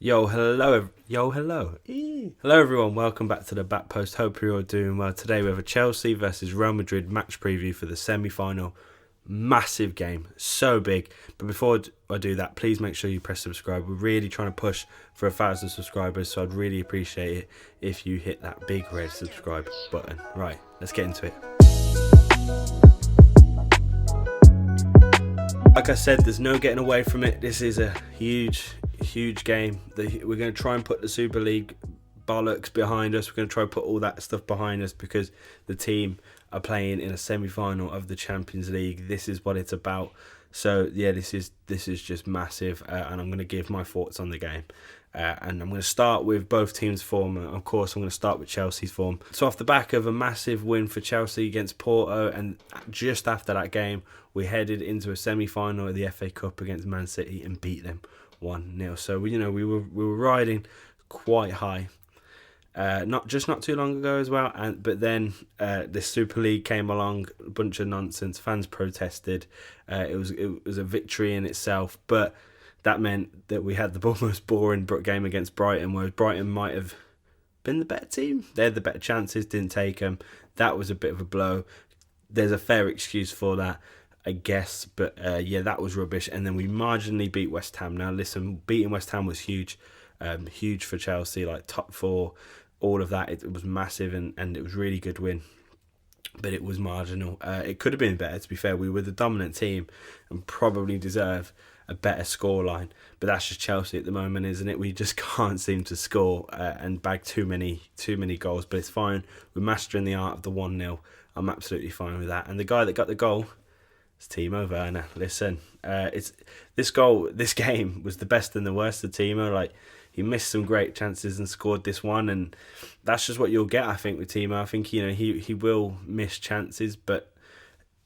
Hello everyone, welcome back to the Back Post. Hope you're all doing well. Today we have a Chelsea versus Real Madrid match preview for the semi-final. Massive game, so big. But before I do that, please make sure you press subscribe. We're really trying to push for 1,000 subscribers, so I'd really appreciate it if you hit that big red subscribe button. Right, let's get into it. Like I said, there's no getting away from it. This is a huge game. We're going to try and put the Super League bollocks behind us. We're going to try and put all that stuff behind us because the team are playing in a semi-final of the Champions League. This is what it's about. So yeah, this is just massive, and I'm going to give my thoughts on the game. And I'm going to start with both teams' form. Of course, I'm going to start with Chelsea's form. So off the back of a massive win for Chelsea against Porto, and just after that game, we headed into a semi-final of the FA Cup against Man City and beat them 1-0. So we were riding quite high. Not too long ago as well, but then the Super League came along, a bunch of nonsense. Fans protested. It was a victory in itself, but that meant that we had the most boring game against Brighton, where Brighton might have been the better team. They had the better chances, didn't take them. That was a bit of a blow. There's a fair excuse for that, I guess, but yeah, that was rubbish. And then we marginally beat West Ham. Now listen, beating West Ham was huge for Chelsea, like top four, all of that. It was massive, and it was a really good win, but it was marginal. It could have been better, to be fair. We were the dominant team and probably deserve a better scoreline, but that's just Chelsea at the moment, isn't it? We just can't seem to score and bag too many goals, but it's fine. We're mastering the art of the 1-0. I'm absolutely fine with that. And the guy that got the goal, it's TIMO Werner. Listen, this game was the best and the worst of TIMO. Like, he missed some great chances and scored this one, and that's just what you'll get, I think, with TIMO. I think he will miss chances, but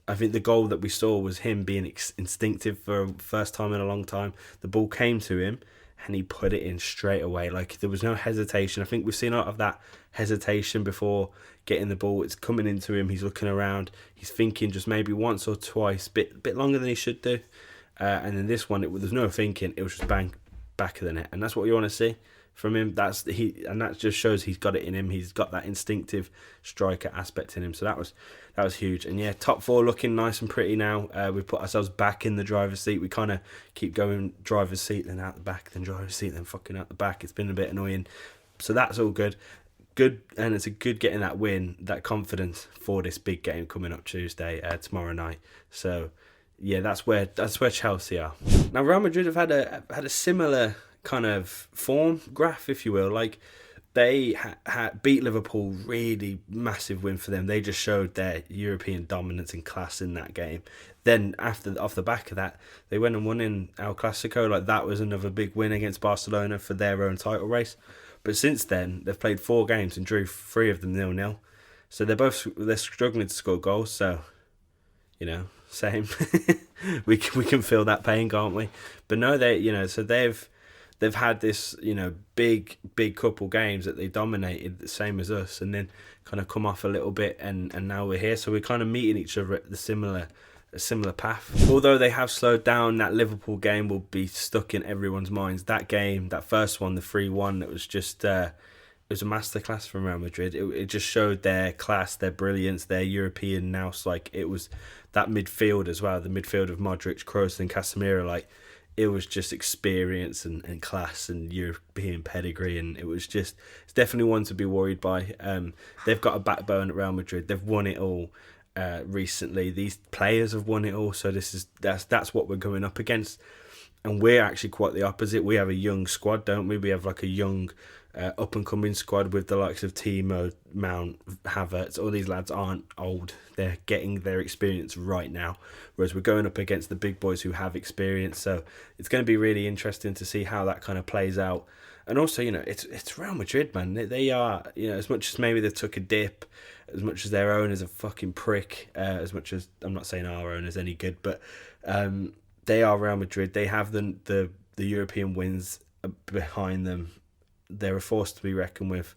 I think the goal that we saw was him being instinctive for the first time in a long time. The ball came to him and he put it in straight away. Like, there was no hesitation. I think we've seen a lot of that hesitation before getting the ball. It's coming into him. He's looking around. He's thinking just maybe once or twice, bit longer than he should do. And then this one, there's no thinking. It was just bang, back of the net. And that's what you want to see from him. And that just shows he's got it in him. He's got that instinctive striker aspect in him. So that was huge. And yeah, top four looking nice and pretty now. We put ourselves back in the driver's seat. We kind of keep going driver's seat, then out the back, then driver's seat, then fucking out the back. It's been a bit annoying. So that's all good. And it's a good getting that win, that confidence for this big game coming up Tuesday, tomorrow night. So yeah, that's where Chelsea are. Now Real Madrid have had a similar kind of form graph, if you will. Like, they beat Liverpool, really massive win for them. They just showed their European dominance and class in that game. Then off the back of that, they went and won in El Clasico. Like, that was another big win against Barcelona for their own title race. But since then, they've played 4 games and drew 3 of them 0-0. So they're struggling to score goals. So, same. we can feel that pain, can't we? But no, they've had this, big couple games that they dominated, the same as us, and then kind of come off a little bit, and now we're here. So we're kind of meeting each other at a similar path. Although they have slowed down, that Liverpool game will be stuck in everyone's minds. That game, that first one, the 3-1, it was just it was a masterclass from Real Madrid. It just showed their class, their brilliance, their European nous. Like, it was that midfield as well, the midfield of Modric, Kroos and Casemiro. Like, it was just experience and class and European pedigree, and it's definitely one to be worried by. They've got a backbone at Real Madrid. They've won it all recently. These players have won it all, so that's what we're going up against. And we're actually quite the opposite. We have a young squad, don't we? We have like a young up-and-coming squad with the likes of TIMO, Mount, Havertz. All these lads aren't old. They're getting their experience right now, whereas we're going up against the big boys who have experience. So it's going to be really interesting to see how that kind of plays out. And also, it's Real Madrid, man. They are, as much as maybe they took a dip, as much as their owner's a fucking prick, as much as I'm not saying our owner's any good, but they are Real Madrid. They have the European wins behind them. They're a force to be reckoned with.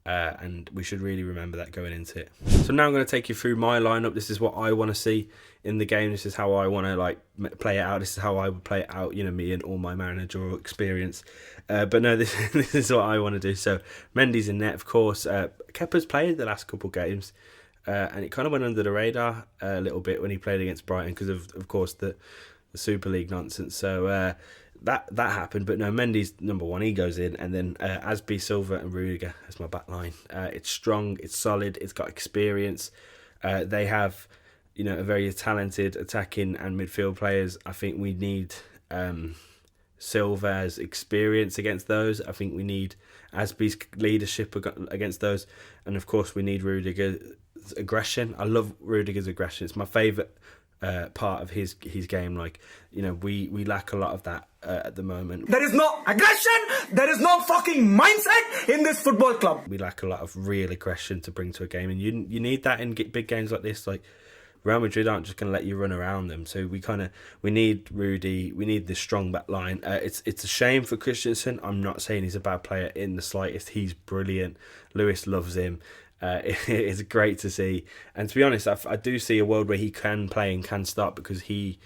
And we should really remember that going into it. So now I'm going to take you through my lineup. This is what I want to see in the game. This is how I want to play it out. This is how I would play it out, me and all my managerial experience. But no, this is what I want to do. So Mendy's in net, of course. Kepa's played the last couple games, and it kind of went under the radar a little bit when he played against Brighton because of course the Super League nonsense. So that happened, but no, Mendy's number one. He goes in, and then Asby, Silva, and Rudiger as my back line. It's strong, it's solid, it's got experience. They have, a very talented attacking and midfield players. I think we need Silva's experience against those. I think we need Asby's leadership against those, and of course we need Rudiger's aggression. I love Rudiger's aggression. It's my favourite part of his game. We lack a lot of that at the moment. There is no aggression, there is no fucking mindset in this football club. We lack a lot of real aggression to bring to a game, and you need that in big games like this. Like Real Madrid aren't just going to let you run around them, so we need Rudy, we need this strong back line. It's a shame for Christensen. I'm not saying he's a bad player in the slightest. He's brilliant. Lewis loves him. It's great to see, and to be honest, I do see a world where he can play and can start because he's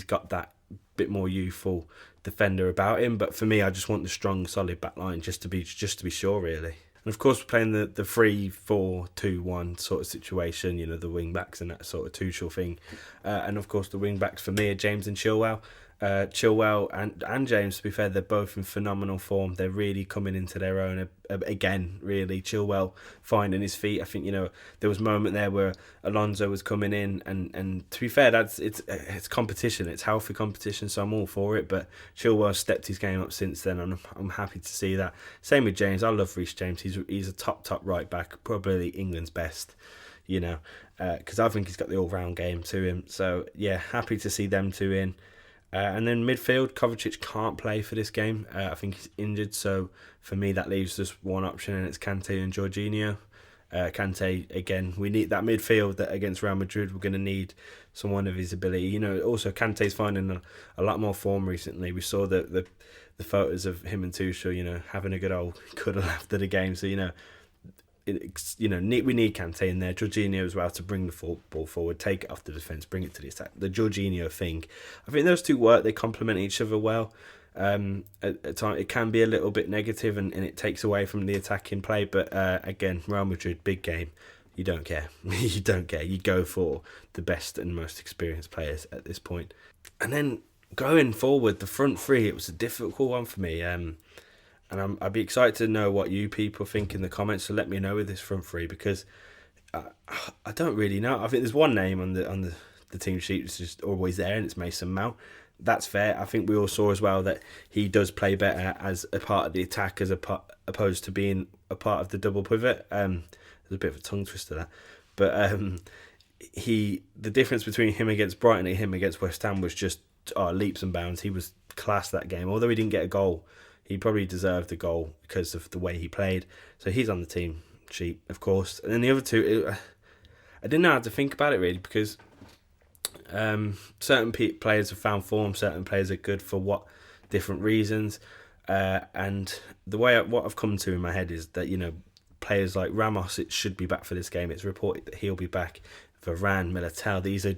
got that bit more youthful defender about him. But for me, I just want the strong, solid back line just to be sure, really. And of course, we're playing the 3-4-2-1 sort of situation, the wing backs and that sort of Tuchel thing. And of course, the wing backs for me are James and Chilwell. Chilwell and James, to be fair, they're both in phenomenal form. They're really coming into their own again, really. Chilwell finding his feet. I think, there was a moment there where Alonso was coming in, and to be fair, it's competition. It's healthy competition, so I'm all for it. But Chilwell stepped his game up since then, and I'm happy to see that. Same with James. I love Reece James. He's a top right back, probably England's best, because I think he's got the all-round game to him. So, yeah, happy to see them two in. And then midfield, Kovacic can't play for this game. I think he's injured, so for me that leaves just one option, and it's Kante and Jorginho. Kante, again, we need that midfield that against Real Madrid. We're going to need someone of his ability. Also Kante's finding a lot more form recently. We saw the photos of him and Tuchel, having a good old cuddle after the game. So we need Kante in there. Jorginho as well to bring the ball forward, take it off the defence, bring it to the attack. The Jorginho thing, I think those two work. They complement each other well. At times it can be a little bit negative, and it takes away from the attacking play. But again, Real Madrid, big game. You don't care. You don't care. You go for the best and most experienced players at this point. And then going forward, the front three, it was a difficult one for me. And I'd be excited to know what you people think in the comments. So let me know with this front three, because I don't really know. I think there's one name on the team sheet that's just always there, and it's Mason Mount. That's fair. I think we all saw as well that he does play better as a part of the attack opposed to being a part of the double pivot. There's a bit of a tongue twister there, but the difference between him against Brighton and him against West Ham was just leaps and bounds. He was class that game, although he didn't get a goal. He probably deserved the goal because of the way he played. So he's on the team sheet, of course. And then the other two, I didn't know how to think about it really, because certain players have found form, certain players are good for what different reasons. And the way what I've come to in my head is that, players like Ramos, it should be back for this game. It's reported that he'll be back. Varane, Militao, these are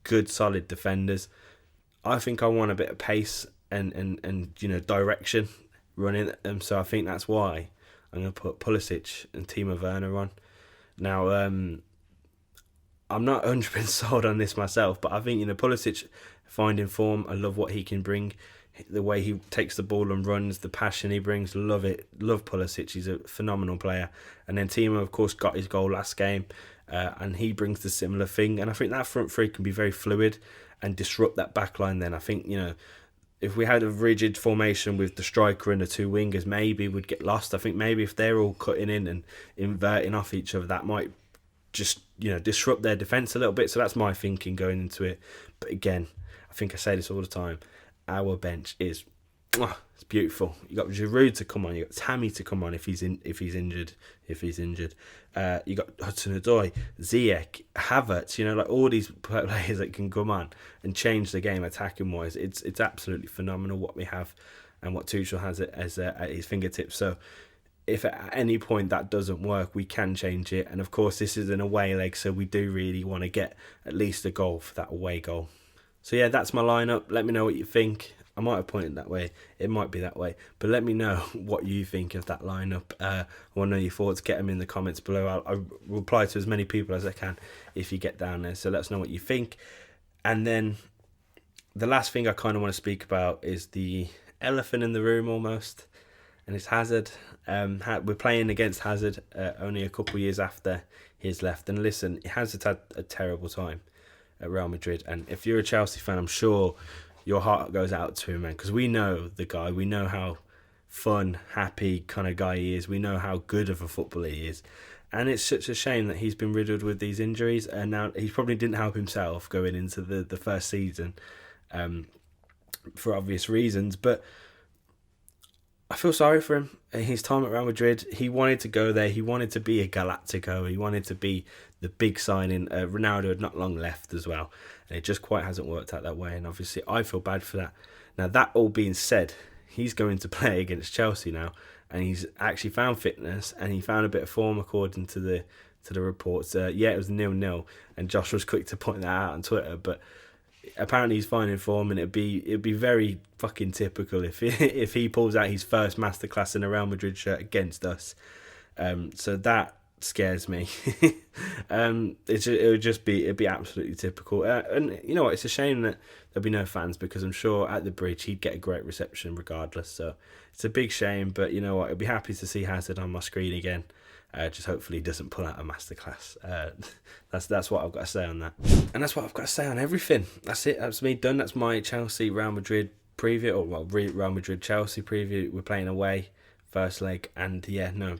good, solid defenders. I think I want a bit of pace and direction running at them. So I think that's why I'm going to put Pulisic and TIMO Werner on. Now, I'm not 100% sold on this myself, but I think, Pulisic finding form. I love what he can bring. The way he takes the ball and runs, the passion he brings, love it. Love Pulisic. He's a phenomenal player. And then TIMO, of course, got his goal last game, and he brings the similar thing. And I think that front three can be very fluid and disrupt that back line then. I think, if we had a rigid formation with the striker and the two wingers, maybe we'd get lost. I think maybe if they're all cutting in and inverting off each other, that might just, disrupt their defence a little bit. So that's my thinking going into it. But again, I think I say this all the time, our bench is, it's beautiful. You got Giroud to come on, you got Tammy to come on if he's injured. You got Hudson-Odoi, Ziyech, Havertz, all these players that can come on and change the game attacking wise. It's absolutely phenomenal what we have and what Tuchel has as at his fingertips. So if at any point that doesn't work, we can change it. And of course, this is an away leg, so we do really want to get at least a goal for that away goal. So yeah, that's my lineup. Let me know what you think. I might have pointed that way. It might be that way. But let me know what you think of that lineup. I want to know your thoughts. Get them in the comments below. I'll reply to as many people as I can if you get down there. So let us know what you think. And then the last thing I kind of want to speak about is the elephant in the room almost. And it's Hazard. We're playing against Hazard only a couple of years after he's left. And listen, Hazard's had a terrible time at Real Madrid. And if you're a Chelsea fan, I'm sure your heart goes out to him, man, because we know the guy. We know how fun, happy kind of guy he is. We know how good of a footballer he is. And it's such a shame that he's been riddled with these injuries. And now he probably didn't help himself going into the first season for obvious reasons. But I feel sorry for him. His time at Real Madrid, he wanted to go there. He wanted to be a Galactico. He wanted to be the big signing. Ronaldo had not long left as well. And it just quite hasn't worked out that way. And obviously, I feel bad for that. Now, that all being said, he's going to play against Chelsea now. And he's actually found fitness. And he found a bit of form according to the reports. Yeah, it was 0-0. And Josh was quick to point that out on Twitter. But apparently he's finding form, and it'd be very fucking typical if he pulls out his first masterclass in a Real Madrid shirt against us. So that scares me. It'd be absolutely typical. And you know what? It's a shame that there'll be no fans, because I'm sure at the bridge he'd get a great reception regardless. So it's a big shame, but you know what? I'd be happy to see Hazard on my screen again. Just hopefully he doesn't pull out a masterclass. That's what I've got to say on that. And that's what I've got to say on everything. That's it. That's me done. That's my Chelsea Real Madrid preview, or well, Real Madrid Chelsea preview. We're playing away, first leg, and yeah, no,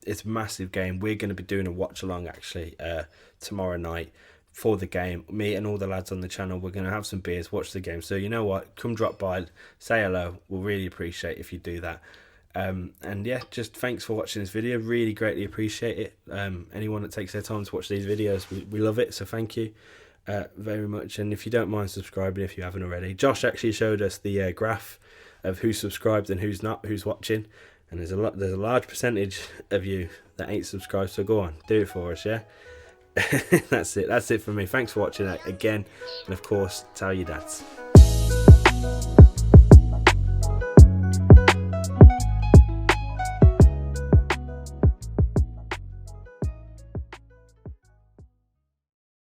it's a massive game. We're going to be doing a watch along actually tomorrow night for the game. Me and all the lads on the channel, we're going to have some beers, watch the game. So you know what? Come drop by, say hello. We'll really appreciate if you do that. And yeah, just thanks for watching this video. Really greatly appreciate it. Anyone that takes their time to watch these videos, we love it. So thank you very much. And if you don't mind subscribing if you haven't already. Josh actually showed us the graph of who's subscribed and who's not, who's watching. And there's a large percentage of you that ain't subscribed. So go on, do it for us, yeah? That's it for me. Thanks for watching again. And of course, tell your dads.